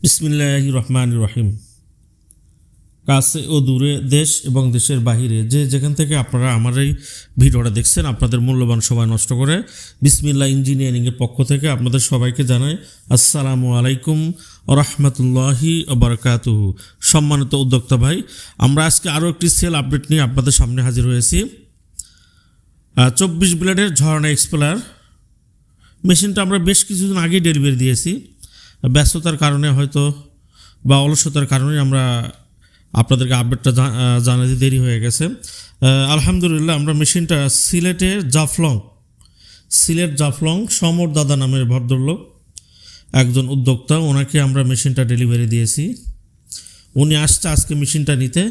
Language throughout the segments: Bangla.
বিসমিল্লাহির রহমানির রহিম। কাছে ও দূরে, দেশ এবং দেশের বাহিরে যে যেখান থেকে আপনারা আমার এই ভিডিওটা দেখছেন, আপনাদের মূল্যবান সময় নষ্ট করে বিসমিল্লাহ ইঞ্জিনিয়ারিংয়ের পক্ষ থেকে আপনাদের সবাইকে জানাই আসসালামু আলাইকুম রহমতুল্লাহি বারাকাতুহু। সম্মানিত উদ্যোক্তা ভাই, আমরা আজকে আরও একটি সেল আপডেট নিয়ে আপনাদের সামনে হাজির হয়েছি। 24 ব্লেডের ঝর্ণা এক্সপ্লোরার মেশিনটা আমরা বেশ কিছুদিন আগেই ডেলিভারি দিয়েছি। ব্যস্ততার কারণে হয়তো বা অলসতার কারণে আমরা আপনাদেরকে আপডেটটা জানাতে দেরি হয়ে গেছে। আলহামদুলিল্লাহ, আমরা মেশিনটা সিলেট জাফলং সমর দাদা নামের ভদ্রলোক একজন উদ্যোক্তা, ওনাকে আমরা মেশিনটা ডেলিভারি দিয়েছি। উনি আসছে আজকে মেশিনটা নিতে।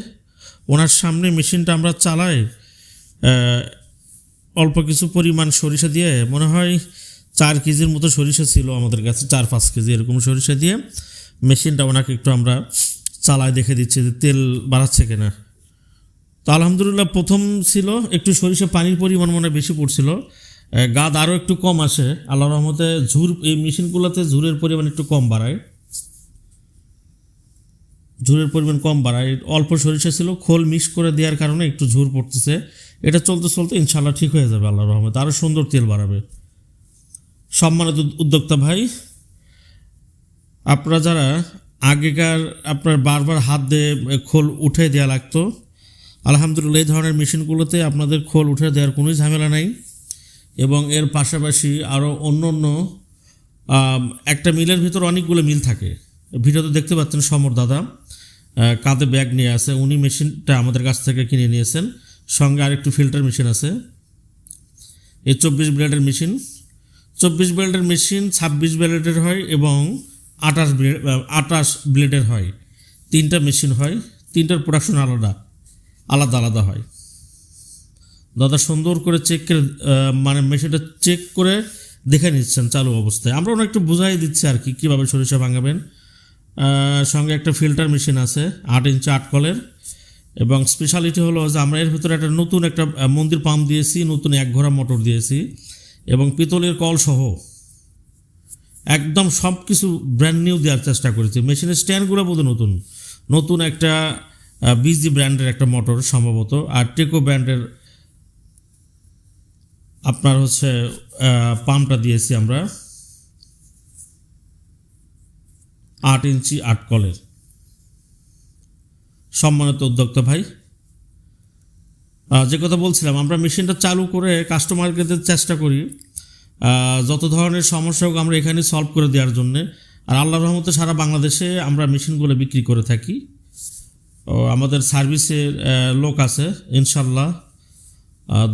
ওনার সামনে মেশিনটা আমরা চালাই অল্প কিছু পরিমাণ সরিষা দিয়ে, মনে হয় 4 কেজির মতো সরিষা ছিল আমাদের কাছে, 4-5 কেজি এরকম সরিষা দিয়ে মেশিনটা ওনাকে একটু আমরা চালায় দেখে দিচ্ছি যে তেল বাড়াচ্ছে কিনা। তো আলহামদুলিল্লাহ, প্রথম ছিল একটু সরিষা পানির পরিমাণ মনে বেশি পড়ছিল, গাদ আরও একটু কম আসে। আল্লাহর রহমতে এই মেশিনগুলোতে ঝুরের পরিমাণ একটু কম বাড়ায়, অল্প সরিষা ছিল, খোল মিক্স করে দেওয়ার কারণে একটু ঝুর পড়তেছে। এটা চলতে চলতে ইনশাল্লাহ ঠিক হয়ে যাবে আল্লাহর রহমতে, আরও সুন্দর তেল বাড়াবে। সম্মানিত উদ্যোক্তা ভাই, আপনারা যারা আগেকার আপনার বারবার হাত দিয়ে খোল উঠে দেওয়া লাগতো, আলহামদুলিল্লাহ এই ধরনের মেশিনগুলোতে আপনাদের খোল উঠে দেওয়ার কোনো ঝামেলা নাই। এবং এর পাশাপাশি আরও অন্য একটা মিলের ভিতর অনেকগুলো মিল থাকে। ভিডিওতে দেখতে পাচ্ছেন সমর দাদা কাঁধে ব্যাগ নিয়ে আছে, উনি মেশিনটা আমাদের কাছ থেকে কিনে নিয়েছেন। সঙ্গে আরেকটু ফিল্টার মেশিন আছে। এই 24 ব্লেডের মেশিন 26 ব্লেডের হয় এবং 28 ব্লেডের হয়। 3টা মেশিন হয়, 3টার প্রোডাকশন আলাদা হয়। দাদা সুন্দর করে মেশিনটা চেক করে দেখে নিচ্ছেন চালু অবস্থায়। আমরা ওনাকে একটু বুঝাই দিচ্ছি আর কি কীভাবে সরিষা ভাঙাবেন। সঙ্গে একটা ফিল্টার মেশিন আছে 8 ইঞ্চি 8 কলের। এবং স্পেশালিটি হলো যে আমরা এর ভিতরে নতুন একটা মন্দির পাম্প দিয়েছি, নতুন 1 ঘোড়া মোটর দিয়েছি এবং পিতলের কল সহ একদম সব কিছু ব্র্যান্ড নিউ দেওয়ার চেষ্টা করেছি। মেশিনের স্ট্যান্ডগুলো বোধহয় নতুন একটা বিজি ব্র্যান্ডের একটা মোটর সম্ভবত, আর টেকো ব্র্যান্ডের আপনার পাম্পটা দিয়েছি আমরা 8 ইঞ্চি 8 কলের। সম্মানিত উদ্যোক্তা ভাই, যে কথা বলছিলাম, আমরা মেশিনটা চালু করে কাস্টমারকে চেষ্টা করি যত ধরনের সমস্যা হোক আমরা এখানে সলভ করে দেওয়ার জন্যে। আর আল্লাহর রহমতে সারা বাংলাদেশে আমরা মেশিনগুলো বিক্রি করে থাকি। আমাদের সার্ভিসের লোক আছে ইনশাল্লাহ,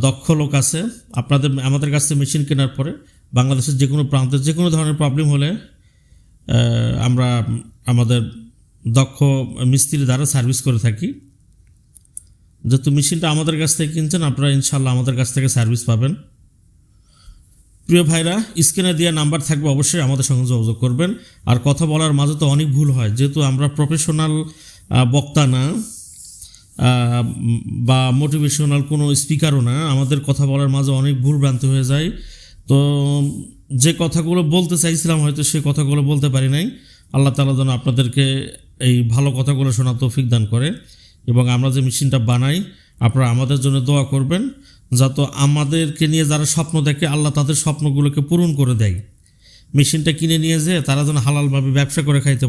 দক্ষ লোক আছে। আমাদের কাছ থেকে মেশিন কেনার পরে বাংলাদেশের যে কোনো প্রান্তে যে কোনো ধরনের প্রবলেম হলে আমরা আমাদের দক্ষ মিস্ত্রি দ্বারা সার্ভিস করে থাকি। যেহেতু মেশিনটা আমাদের কাছ থেকে কিনছেন, আপনারা ইনশাল্লাহ আমাদের কাছ থেকে সার্ভিস পাবেন। প্রিয় ভাইরা, স্ক্রিনে দেওয়া নাম্বার থাকবে, অবশ্যই আমাদের সঙ্গে যোগাযোগ করবেন। আর কথা বলার মাঝে তো অনেক ভুল হয়, যেহেতু আমরা প্রফেশনাল বক্তা না বা মোটিভেশনাল কোনো স্পিকারও না, আমাদের কথা বলার মাঝে অনেক ভুল ভ্রান্তি হয়ে যায়। তো যে কথাগুলো বলতে চাইছিলাম হয়তো সে কথাগুলো বলতে পারি নাই। আল্লাহ তাআলা যেন আপনাদেরকে এই ভালো কথাগুলো শোনার তৌফিক দান করে। এবং আমরা যে মেশিনটা বানাই, আপনারা আমাদের জন্য দোয়া করবেন, যাতে আমাদেরকে নিয়ে যারা স্বপ্ন দেখে আল্লাহ তাদের স্বপ্নগুলোকে পূরণ করে দেয়। মেশিনটা কিনে নিয়ে যেয়ে তারা যেন হালালভাবে ব্যবসা করে খাইতে